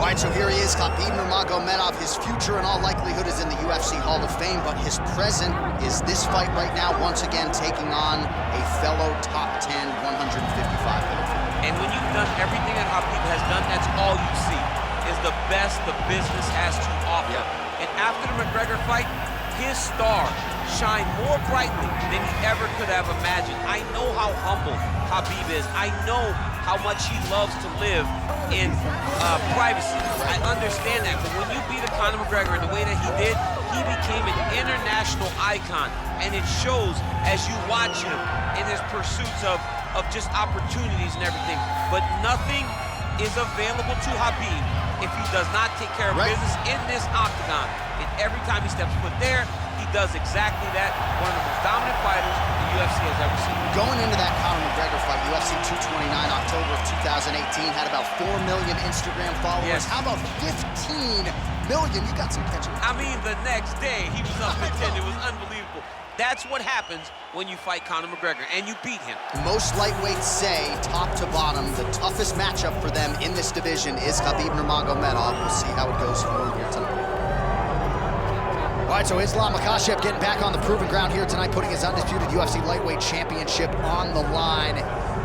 All right, so here he is, Khabib Nurmagomedov. His future in all likelihood is in the UFC Hall of Fame, but his present is this fight right now, once again taking on a fellow top 10, 155-pound. And when you've done everything that Khabib has done, that's all you see, is the best the business has to offer. Yeah. And after the McGregor fight, his star shined more brightly than he ever could have imagined. I know how humble Khabib is. I know how much he loves to live in privacy. I understand that, but when you beat Conor McGregor the way that he did, he became an international icon, and it shows as you watch him in his pursuits of just opportunities and everything. But nothing is available to Khabib if he does not take care of business in this octagon. And every time he steps foot there, he does exactly that. One of the most dominant fighters the UFC has ever seen. Going into that Conor McGregor fight, UFC 229, October of 2018, had about 4 million Instagram followers. Yes. How about 15 million? You got some catching. I mean, the next day, he was up at 10. It was unbelievable. That's what happens when you fight Conor McGregor, and you beat him. Most lightweights say, top to bottom, the toughest matchup for them in this division is Khabib Nurmagomedov. We'll see how it goes for him here tonight. All right, so Islam Makhachev getting back on the proving ground here tonight, putting his undisputed UFC lightweight championship on the line.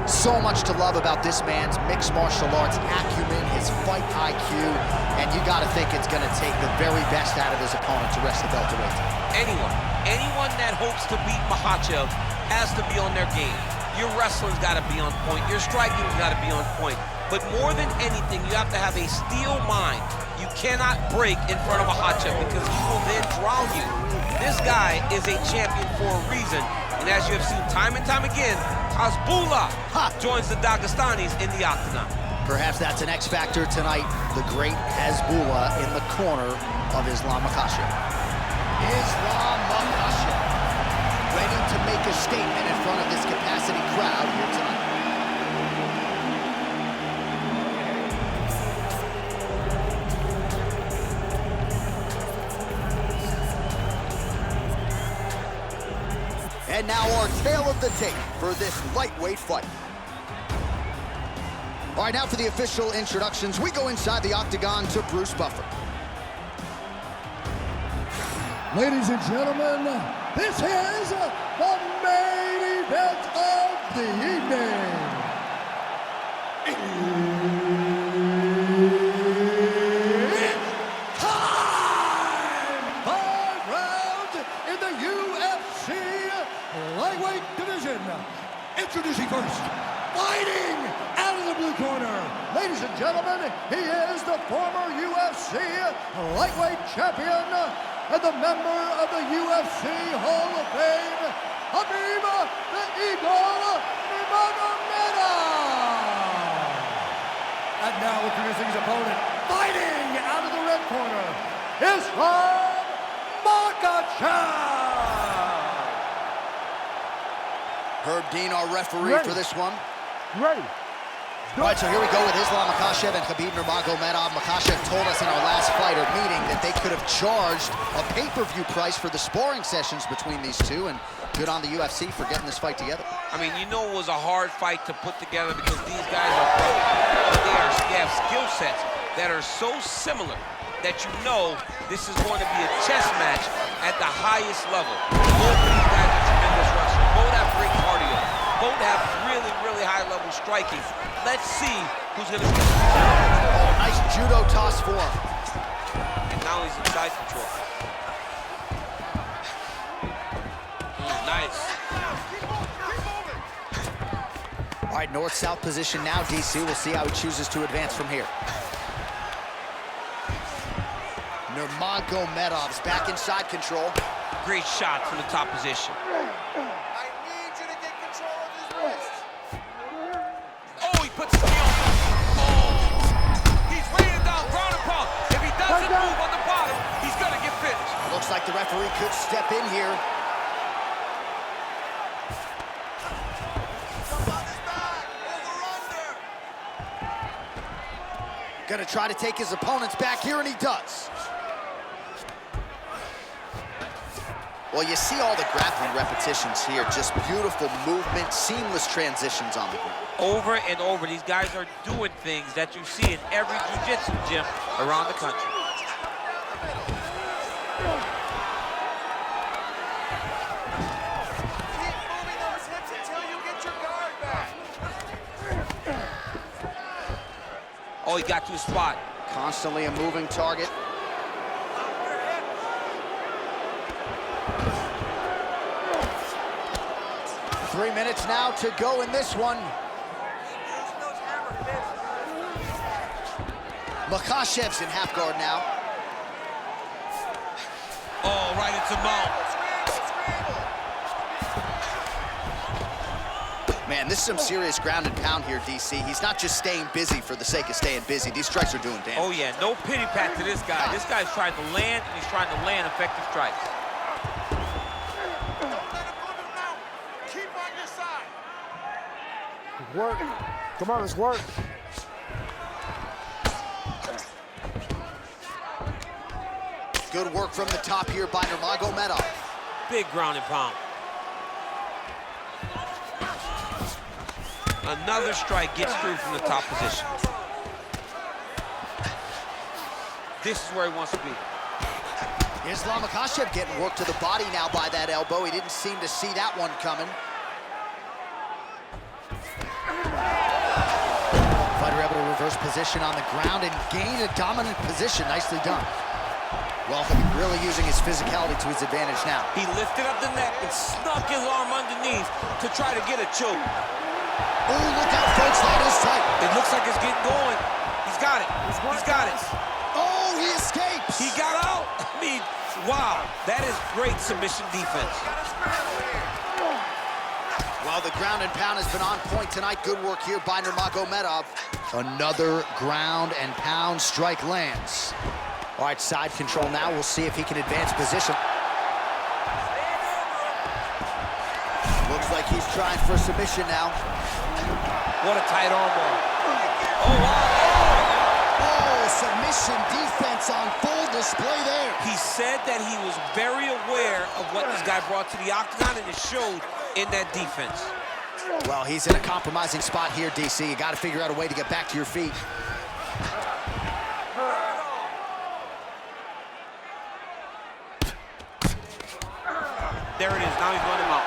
So much to love about this man's mixed martial arts acumen, his fight IQ, and you got to think it's going to take the very best out of his opponent to wrest the belt away. Anyone that hopes to beat Makhachev has to be on their game. Your wrestling's got to be on point. Your striking's got to be on point. But more than anything, you have to have a steel mind. You cannot break in front of Makhachev because he will then drown you. This guy is a champion for a reason. And as you have seen time and time again, Hezbollah joins the Dagestanis in the octagon. Perhaps that's an X factor tonight. The great Hezbollah in the corner of Islam Makhachev. Islam Makhachev ready to make a statement in front of this capacity crowd here tonight. And now our tale of the tape for this lightweight fight. All right, now for the official introductions, we go inside the octagon to Bruce Buffer. Ladies and gentlemen, this is the main event of the evening. It's time! 5 rounds in the UFC lightweight division. Introducing first, fighting out of the blue corner. Ladies and gentlemen, he is the former UFC lightweight champion and the member of the UFC Hall of Fame, Khabib the Eagle Nurmagomedov. And now introducing his opponent, fighting out of the red corner, Islam Makhachev. Herb Dean, our referee for this one. Ready. All right, so here we go with Islam Makhachev and Khabib Nurmagomedov. Makhachev told us in our last fight or meeting that they could have charged a pay-per-view price for the sparring sessions between these two, and good on the UFC for getting this fight together. I mean, you know it was a hard fight to put together because these guys are pro. But they have skill sets that are so similar that you know this is going to be a chess match at the highest level. Both of these guys are tremendous wrestlers. Both have great cardio. Both have really, really high-level striking. Let's see who's going to be. Oh, nice judo toss for him. And now he's in side control. Nice. All right, north-south position now, DC. We'll see how he chooses to advance from here. Nurmagomedov's back in side control. Great shot from the top position. Puts his knee on. Oh! He's raining down ground and pound. If he doesn't move on the bottom, he's gonna get finished. Looks like the referee could step in here. Gonna try to take his opponents back here, and he does. Well, you see all the grappling repetitions here. Just beautiful movement, seamless transitions on the ground. Over and over, these guys are doing things that you see in every jiu-jitsu gym around the country. Keep moving those hips until you get your guard back. Oh, he got to his spot. Constantly a moving target. Three minutes now to go in this one. Makhachev's in half guard now. Oh, right into mount. Man, this is some serious ground and pound here, DC. He's not just staying busy for the sake of staying busy. These strikes are doing damage. Oh, yeah, no pity pat to this guy. This guy's trying to land, and he's trying to land effective strikes. Don't let him move him out. Keep on your side. Work. Come on, let's work. Good work from the top here by Nurmagomedov. Big ground and pound. Another strike gets through from the top position. This is where he wants to be. Islam Makhachev getting worked to the body now by that elbow. He didn't seem to see that one coming. Fighter able to reverse position on the ground and gain a dominant position. Nicely done. Well, really using his physicality to his advantage now. He lifted up the neck and snuck his arm underneath to try to get a choke. Oh, look out, folks, that is tight. It looks like it's getting going. He's got it. He's got it. Oh, he escapes. He got out. I mean, wow, that is great submission defense. Well, the ground and pound has been on point tonight. Good work here by Nurmagomedov. Another ground and pound strike lands. All right, side control now. We'll see if he can advance position. Looks like he's trying for submission now. What a tight arm bar. Oh, wow. Oh, submission defense on full display there. He said that he was very aware of what this guy brought to the octagon, and it showed in that defense. Well, he's in a compromising spot here, DC. You got to figure out a way to get back to your feet. There it is. Now he's running him out.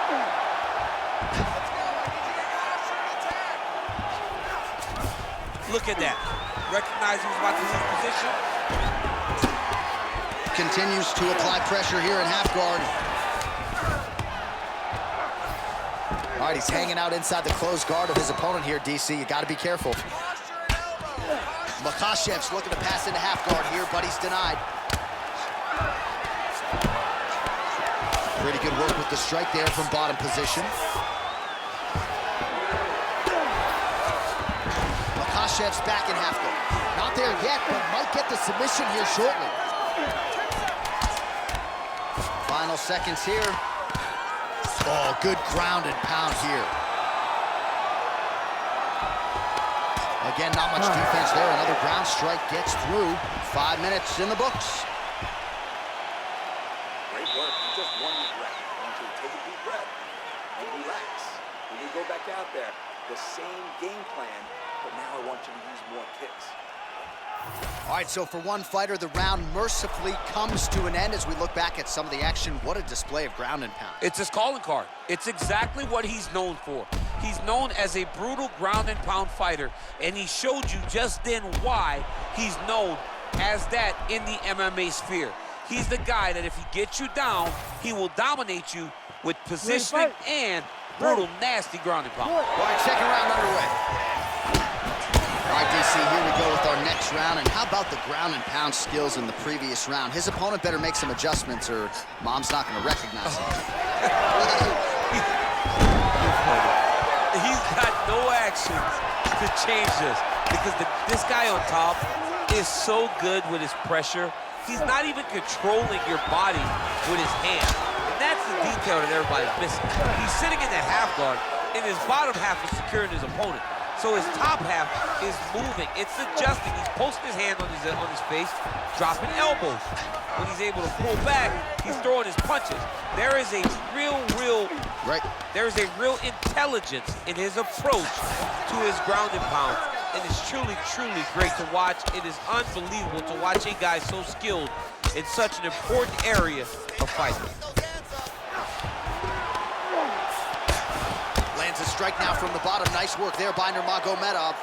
Look at that. Recognizing he's about to lose position. Continues to apply pressure here in half guard. All right, he's hanging out inside the closed guard of his opponent here, DC. You got to be careful. Makhachev's looking to pass into half guard here, but he's denied. Pretty good work with the strike there from bottom position. Makhachev's back in half guard. Not there yet, but might get the submission here shortly. Final seconds here. Oh, good ground and pound here. Again, not much defense there. Another ground strike gets through. 5 minutes in the books. Great work. Just one breath. I want you to take a deep breath and relax. When you go back out there, the same game plan, but now I want you to use more kicks. All right, so for one fighter, the round mercifully comes to an end as we look back at some of the action. What a display of ground and pound. It's his calling card. It's exactly what he's known for. He's known as a brutal ground and pound fighter, and he showed you just then why he's known as that in the MMA sphere. He's the guy that if he gets you down, he will dominate you with positioning and brutal, nasty ground and pound. All right, second round underway. All right, DC, here we go with our next round. And how about the ground and pound skills in the previous round? His opponent better make some adjustments or Mom's not going to recognize him. He's got no actions to change this because this guy on top is so good with his pressure. He's not even controlling your body with his hand. And that's the detail that everybody's missing. He's sitting in the half guard, and his bottom half is securing his opponent. So his top half is moving. It's adjusting. He's posting his hand on his face, dropping elbows. When he's able to pull back, he's throwing his punches. There is a there is a real intelligence in his approach to his ground and pound. And it's truly, truly great to watch. It is unbelievable to watch a guy so skilled in such an important area of fighting. Lands a strike now from the bottom. Nice work there by Nurmagomedov.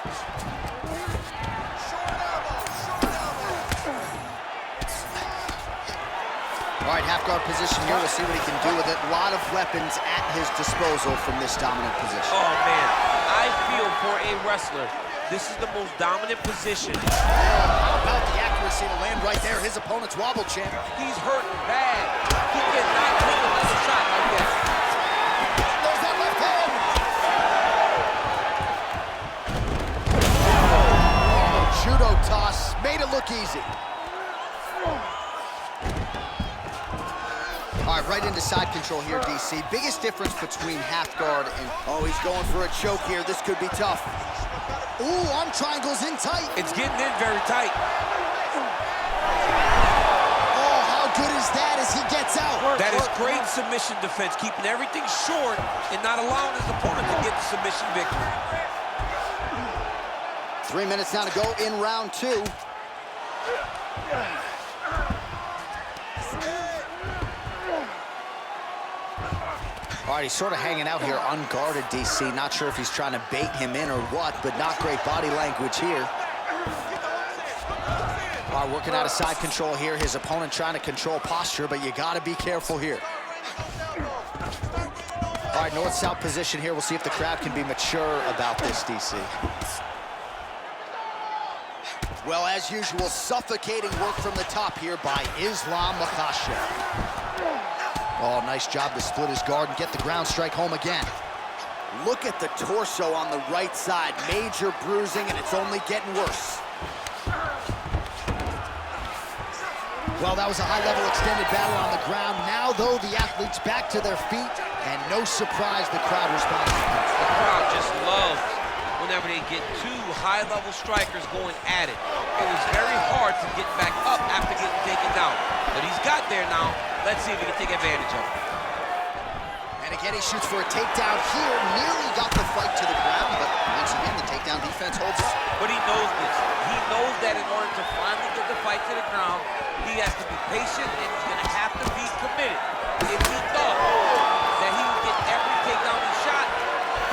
All right, half guard position here. We'll see what he can do with it. A lot of weapons at his disposal from this dominant position. Oh, man. I feel for a wrestler, this is the most dominant position. How about the accuracy to land right there? His opponent's wobble champ. He's hurting bad. He cannot take another shot like that. There's that left hand. Oh, judo toss. Made it look easy. All right, right into side control here, DC. Biggest difference between half guard and... Oh, he's going for a choke here. This could be tough. Ooh, arm triangles in tight. It's getting in very tight. Oh, how good is that as he gets out? That is great submission defense, keeping everything short and not allowing his opponent to get the submission victory. 3 minutes now to go in round 2. All right, he's sort of hanging out here unguarded, DC. Not sure if he's trying to bait him in or what, but not great body language here. All right, working out of side control here. His opponent trying to control posture, but you got to be careful here. All right, north-south position here. We'll see if the crowd can be mature about this, DC. Well, as usual, suffocating work from the top here by Makhachev. Oh, nice job to split his guard and get the ground strike home again. Look at the torso on the right side. Major bruising, and it's only getting worse. Well, that was a high-level extended battle on the ground. Now, though, the athletes back to their feet, and no surprise the crowd responds. The crowd just loves whenever they get two high-level strikers going at it. It was very hard to get back up after getting taken down. But he's got there now. Let's see if he can take advantage of it. And again, he shoots for a takedown here. Nearly got the fight to the ground, but once again, the takedown defense holds up. But he knows this. He knows that in order to finally get the fight to the ground, he has to be patient and he's going to have to be committed. If he thought that he would get every takedown he shot,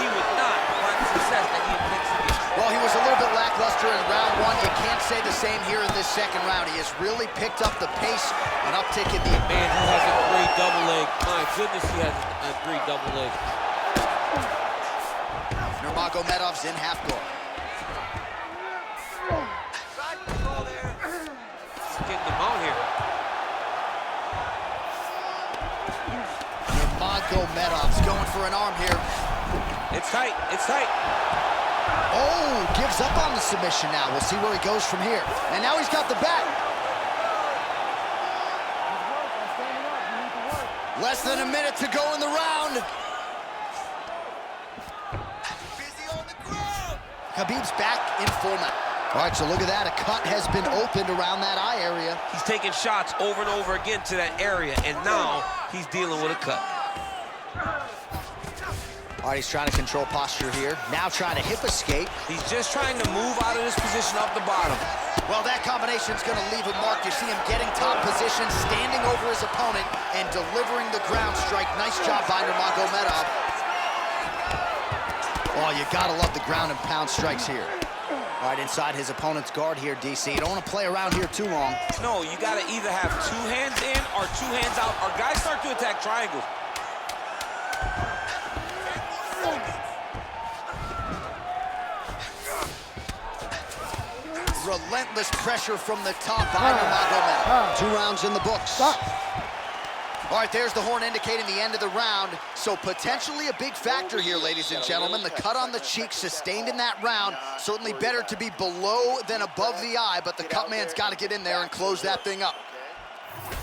he would not find the success that he intends to get. Well, he was a little bit lackluster in round 1. You can't say the same here in this second round. He has really picked up the pace, an uptick in the... Man, he has a great double leg. My goodness, he has a great double leg. Nurmagomedov's in half guard. He's getting him out here. Nurmagomedov's going for an arm here. It's tight. It's tight. Oh, gives up on the submission now. We'll see where he goes from here. And now he's got the back. Less than a minute to go in the round. Khabib's back in full mount. All right, so look at that. A cut has been opened around that eye area. He's taking shots over and over again to that area, and now he's dealing with a cut. All right, he's trying to control posture here. Now trying to hip escape. He's just trying to move out of this position up the bottom. Well, that combination's going to leave a mark. You see him getting top position, standing over his opponent, and delivering the ground strike. Nice job by Nurmagomedov. Oh, you got to love the ground and pound strikes here. All right, inside his opponent's guard here, DC. You don't want to play around here too long. No, you got to either have two hands in or two hands out, or guys start to attack triangles. Relentless pressure from the top by Nurmagomedov. 2 rounds in the books. All right, there's the horn indicating the end of the round. So potentially a big factor here, ladies and gentlemen. The cut on the cheek sustained in that round. Certainly better to be below than above the eye, but the cut man's got to get in there and close that thing up.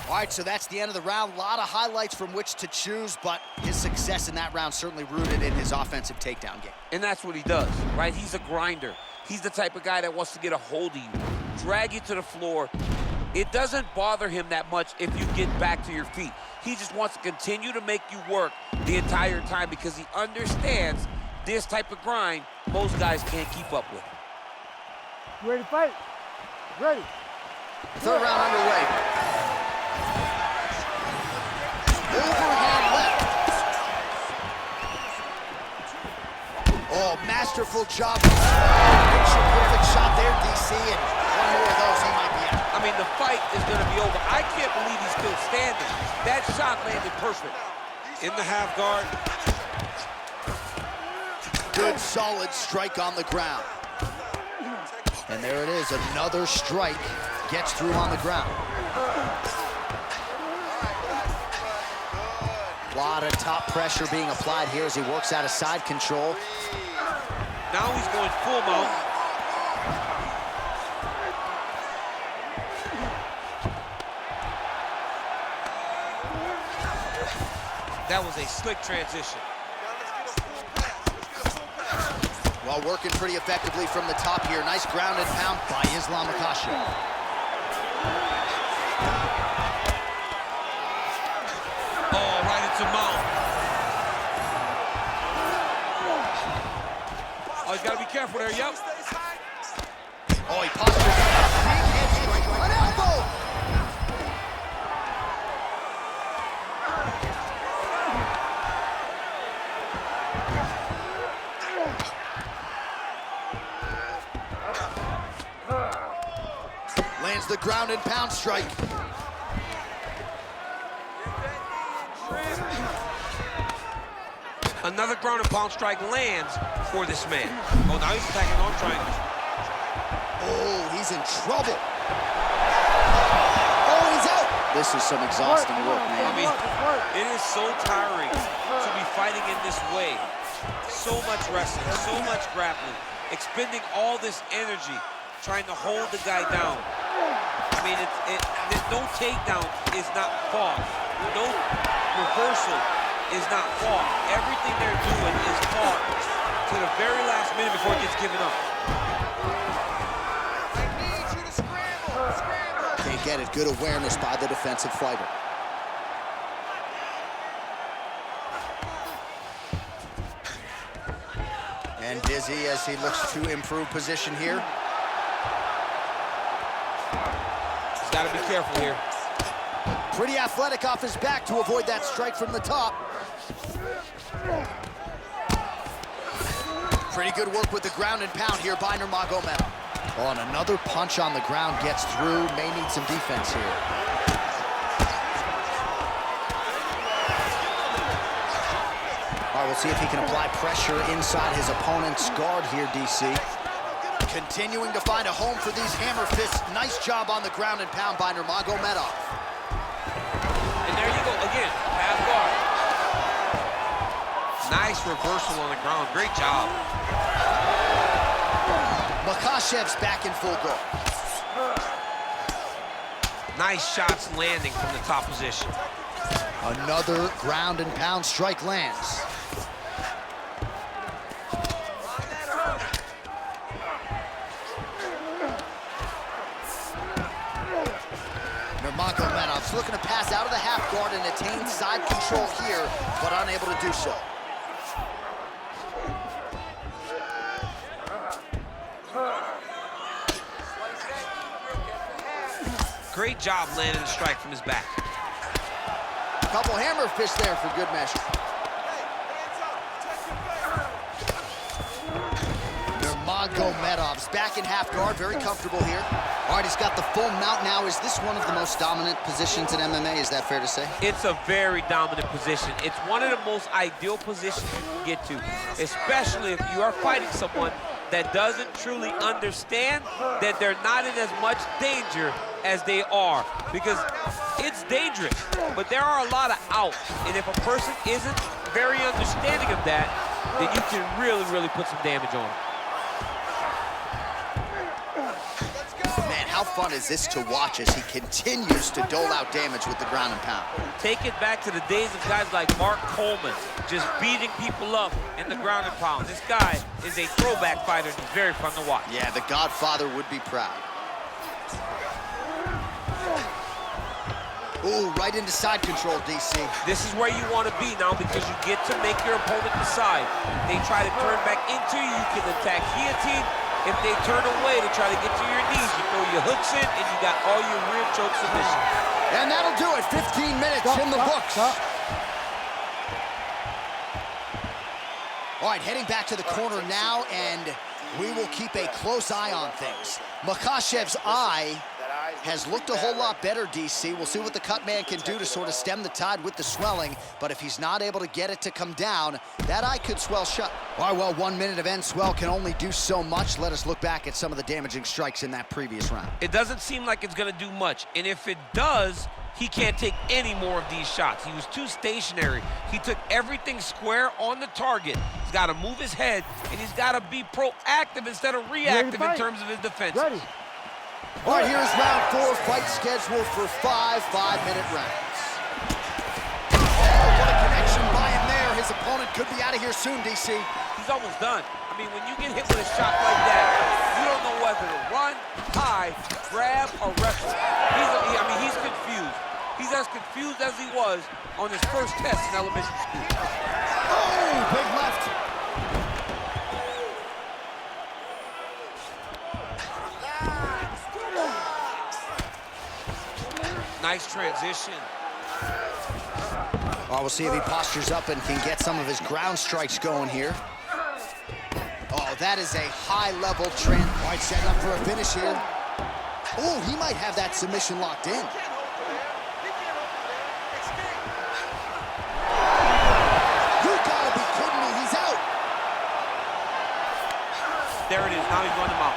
All right, so that's the end of the round. A lot of highlights from which to choose, but his success in that round certainly rooted in his offensive takedown game. And that's what he does, right? He's a grinder. He's the type of guy that wants to get a hold of you, drag you to the floor. It doesn't bother him that much if you get back to your feet. He just wants to continue to make you work the entire time because he understands this type of grind most guys can't keep up with. You ready to fight? Ready. Third round underway. Overhand left. Oh, masterful job. Picture perfect shot there, DC, and one more of those, he might be out. I mean, the fight is going to be over. I can't believe he's still standing. That shot landed perfect. In the half guard. Good, solid strike on the ground. And there it is, another strike gets through on the ground. A lot of top pressure being applied here as he works out of side control. Now he's going full mount. That was a slick transition. Well, working pretty effectively from the top here. Nice ground and pound by Islam Makhachev. Oh, right into mount. Oh, he's got to be careful there, yep. Oh, he postures up. Big head strike. An elbow! Lands the ground and pound strike. Another ground and pound strike lands for this man. Oh, now he's attacking arm triangles. Oh, he's in trouble. Oh, he's out. This is some exhausting work, man. I mean, it is so tiring to be fighting in this way. So much wrestling, so much grappling, expending all this energy, trying to hold the guy down. I mean, no takedown is not fought. No reversal is not fought. Everything they're doing is fought to the very last minute before it gets given up. I need you to scramble, scramble. Can't get it. Good awareness by the defensive fighter. And dizzy as he looks to improve position here. He's got to be careful here. Pretty athletic off his back to avoid that strike from the top. Pretty good work with the ground and pound here by Nurmagomedov. Oh, and another punch on the ground gets through. May need some defense here. All right, we'll see if he can apply pressure inside his opponent's guard here, DC. Continuing to find a home for these hammer fists. Nice job on the ground and pound by Nurmagomedov. And there you go, again, half guard. Nice reversal on the ground, great job. Makhachev's back in full guard. Nice shots landing from the top position. Another ground and pound strike lands. Nurmagomedov's looking to pass out of the half guard and attain side control here, but unable to do so. Great job landing the strike from his back. Couple hammer fists there for good measure. Nurmagomedov's back in half guard, very comfortable here. All right, he's got the full mount now. Is this one of the most dominant positions in MMA? Is that fair to say? It's a very dominant position. It's one of the most ideal positions you can get to, especially if you are fighting someone that doesn't truly understand that they're not in as much danger as they are, because it's dangerous, but there are a lot of outs, and if a person isn't very understanding of that, then you can really put some damage on them. Man, how fun is this to watch as he continues to dole out damage with the ground and pound. Take it back to the days of guys like Mark Coleman, just beating people up in the ground and pound. This guy is a throwback fighter and he's very fun to watch. Yeah, the Godfather would be proud. Ooh, right into side control, DC. This is where you want to be now because you get to make your opponent decide. They try to turn back into you, you can attack guillotine. If they turn away to try to get to your knees, you throw your hooks in and you got all your rear choke submissions. And that'll do it, 15 minutes in the books. All right, heading back to the corner now, and we will keep a close eye on things. Makhachev's eye has looked a whole lot better, DC. We'll see what the cut man can do to sort of stem the tide with the swelling, but if he's not able to get it to come down, that eye could swell shut. All right, well, 1 minute of end swell can only do so much. Let us look back at some of the damaging strikes in that previous round. It doesn't seem like it's gonna do much, and if it does, he can't take any more of these shots. He was too stationary. He took everything square on the target. He's gotta move his head, and he's gotta be proactive instead of reactive in terms of his defense. Ready. All right, here's round 4, fight scheduled for 5 5-minute rounds. Oh, what a connection by him there. His opponent could be out of here soon, DC. He's almost done. I mean, when you get hit with a shot like that, you don't know whether to run, hide, grab, or wrestle. He's confused. He's as confused as he was on his first test in elementary school. Oh, big left. Nice transition. Oh, we'll see if he postures up and can get some of his ground strikes going here. Oh, that is a high-level trend. All right, setting up for a finish here. Oh, he might have that submission locked in. You gotta be kidding me, he's out. There it is, now he's going to mount.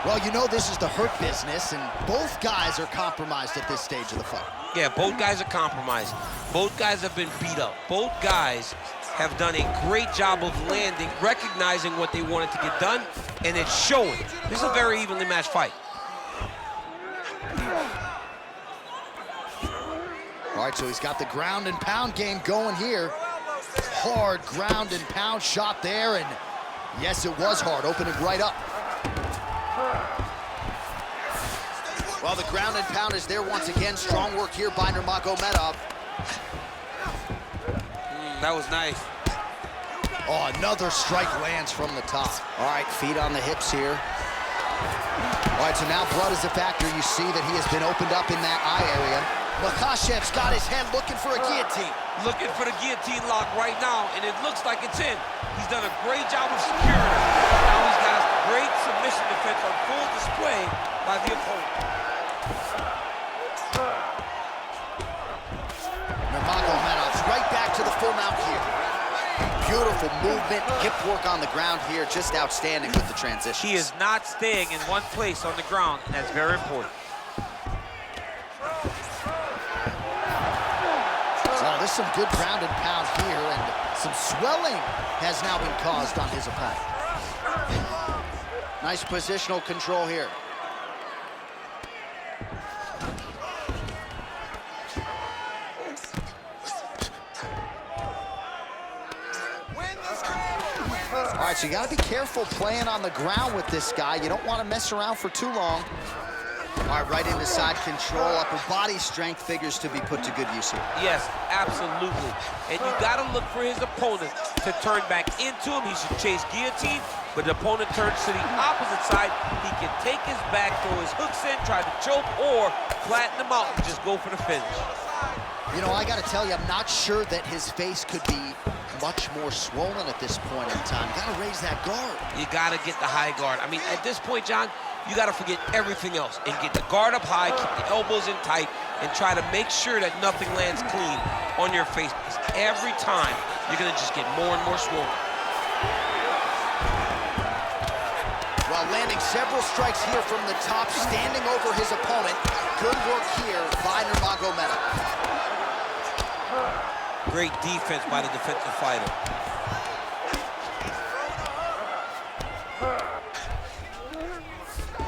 Well, you know this is the hurt business, and both guys are compromised at this stage of the fight. Yeah, both guys are compromised. Both guys have been beat up. Both guys have done a great job of landing, recognizing what they wanted to get done, and it's showing. This is a very evenly matched fight. All right, so he's got the ground and pound game going here. Hard ground and pound shot there, and yes, it was hard, opening right up. Well, the ground and pound is there once again. Strong work here by Nurmagomedov. That was nice. Oh, another strike lands from the top. All right, feet on the hips here. All right, so now blood is a factor. You see that he has been opened up in that eye area. Makhachev's got his head looking for a guillotine. Looking for the guillotine lock right now, and it looks like it's in. He's done a great job of securing it. Now he's got a great submission defense on full display by the opponent. Nurmagomedov's right back to the full mount here. Beautiful movement, hip work on the ground here, just outstanding with the transition. He is not staying in one place on the ground, and that's very important. Oh, there's some good ground and pound here, and some swelling has now been caused on his opponent. Nice positional control here. All right, so you got to be careful playing on the ground with this guy. You don't want to mess around for too long. All right, right into side control. Upper body strength figures to be put to good use here. Yes, absolutely. And you got to look for his opponent to turn back into him. He should chase guillotine, but the opponent turns to the opposite side. He can take his back, throw his hooks in, try to choke, or flatten him out and just go for the finish. You know, I got to tell you, I'm not sure that his face could be much more swollen at this point in time. You got to raise that guard. You got to get the high guard. I mean, at this point, John, you got to forget everything else and get the guard up high, keep the elbows in tight, and try to make sure that nothing lands clean on your face. Because every time, you're going to just get more and more swollen. While landing several strikes here from the top, standing over his opponent. Good work here by Nurmagomedov. Great defense by the defensive fighter.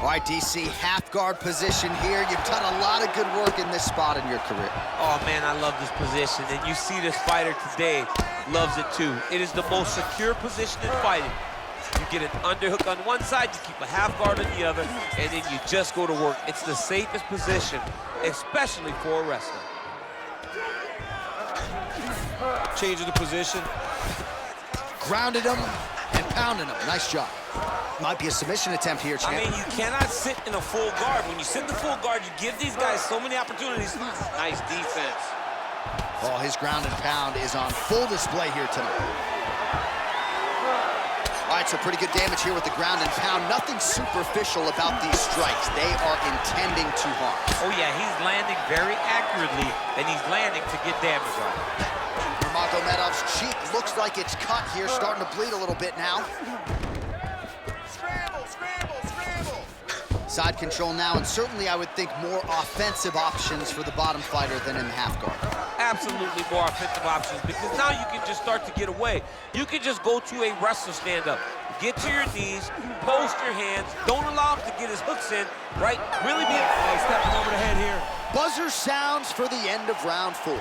All right, DC, half guard position here. You've done a lot of good work in this spot in your career. Oh man, I love this position, and you see this fighter today loves it too. It is the most secure position in fighting. You get an underhook on one side, you keep a half guard on the other, and then you just go to work. It's the safest position, especially for a wrestler. Changing the position. Grounded him and pounded him. Nice job. Might be a submission attempt here, champ. I mean, you cannot sit in a full guard. When you sit in the full guard, you give these guys so many opportunities. Nice defense. Oh, his ground and pound is on full display here tonight. All right, so pretty good damage here with the ground and pound. Nothing superficial about these strikes. They are intending to harm. Oh yeah, he's landing very accurately, and he's landing to get damage on. Nurmagomedov's cheek looks like it's cut here, starting to bleed a little bit now. Scramble, scramble, scramble. Side control now, and certainly I would think more offensive options for the bottom fighter than in the half guard. Absolutely more offensive options, because now you can just start to get away. You can just go to a wrestler stand-up. Get to your knees, post your hands, don't allow him to get his hooks in, right? Really be stepping over the head here. Buzzer sounds for the end of round 4.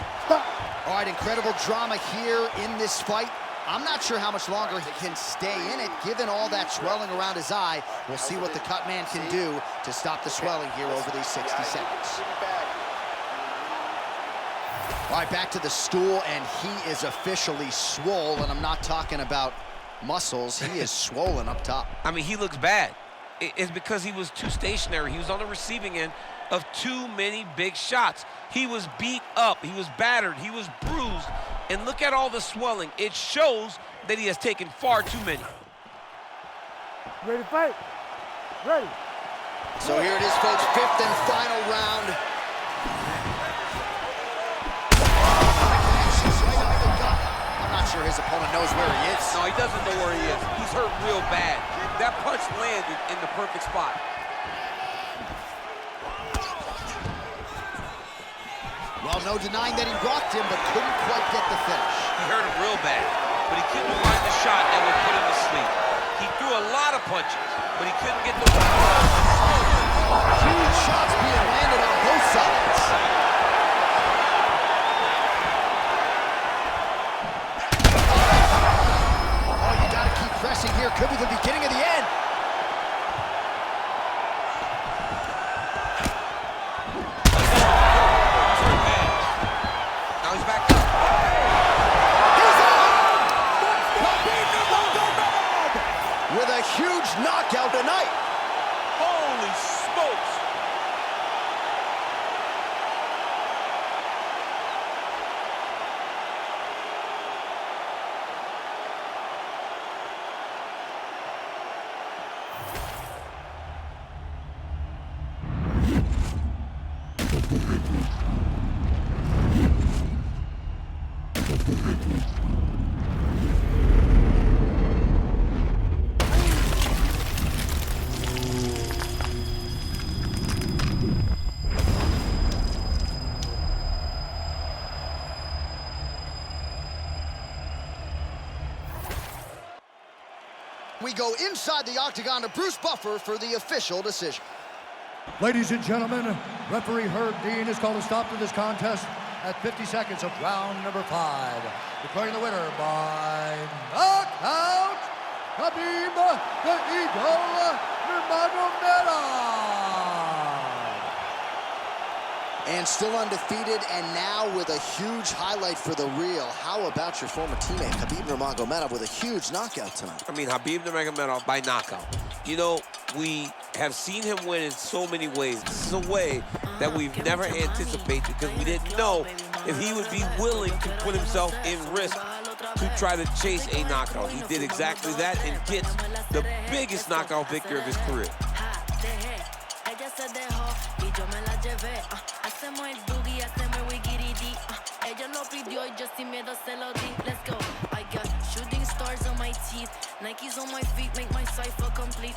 All right, incredible drama here in this fight. I'm not sure how much longer he can stay in it, given all that swelling around his eye. We'll see what the cut man can do to stop the swelling here over these 60 seconds. All right, back to the stool, and he is officially swole, and I'm not talking about muscles. He is swollen up top. I mean, he looks bad. It's because he was too stationary. He was on the receiving end of too many big shots. He was beat up, he was battered, he was bruised, and look at all the swelling. It shows that he has taken far too many. Ready to fight? Ready. So here it is, folks, 5th and final round. I'm not sure his opponent knows where he is. No, he doesn't know where he is. He's hurt real bad. That punch landed in the perfect spot. Well, no denying that he rocked him, but couldn't quite get the finish. He hurt him real bad, but he couldn't find the shot that would put him to sleep. He threw a lot of punches, but he couldn't get the one. Huge shots being landed on both sides. Oh, you gotta keep pressing here. Could be the beginning of the end. With a huge knockout tonight. Holy smokes! We go inside the octagon to Bruce Buffer for the official decision. Ladies and gentlemen, referee Herb Dean has called a stop to this contest at 50 seconds of round number 5. Declaring the winner by knockout, Khabib the Eagle Nurmagomedov. And still undefeated, and now with a huge highlight for the reel. How about your former teammate, Khabib Nurmagomedov, with a huge knockout tonight? I mean, Khabib Nurmagomedov by knockout. You know, we have seen him win in so many ways. This is a way that we've never anticipated, because we didn't know if he would be willing to put himself in risk to try to chase a knockout. He did exactly that and gets the biggest knockout victory of his career. Hacemos el boogie, hacemos el wiggity. Ella lo pidió y yo sin miedo se lo di. Let's go. I got shooting stars on my teeth, Nikes on my feet, make my cipher complete.